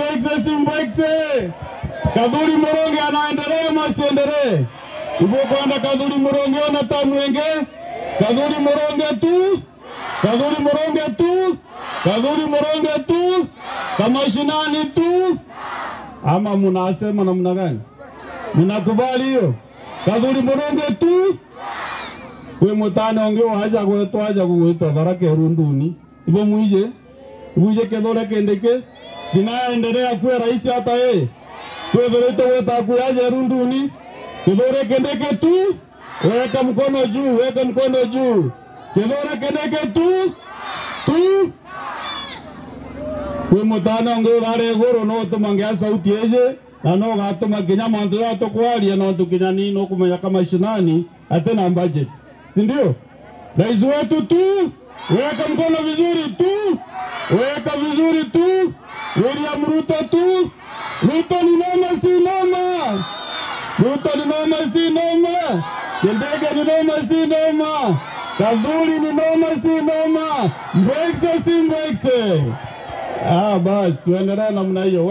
Mbwekse si mbwekse. Kadhuri Muronge anaendelea masiendelee. Ubo kwanda Kadhuri Muronge ona tamwenge. Kadhuri Muronge tu. Kadhuri Muronge tu. Kadhuri Muronge tu. Kamashinani tu. Ama munasema namna gani? Mnakubali hiyo? Kadhuri Muronge tu. Kwe mutane onge waja kwetu aja kuwetwa barake runduni. Ibo muije. Muije kedole kendeke. Sinaendelea kuwa rais hata yeye. Kwe vereto weta kuyaje runduni. Kedole kendeke tu. Weka mkono juu, weka mkono juu. Kedole kendeke tu. Tu. Kwe mutane onge wale goro no tumangia sauti eje. Na no gatuma Kenya mandu ya tokwali na ndu Kenya nino kumenya kama shinani atena budget. Si ndio? Rais wetu tu. Weka mkono vizuri tu. Weka vizuri tu. William Ruto tu. Ruto ni noma si noma. Ruto ni noma si noma. Kendege ni noma si noma. Kadhuri ni noma si noma. Mbwekse si mbwekse. Basi tuendelee namna hiyo.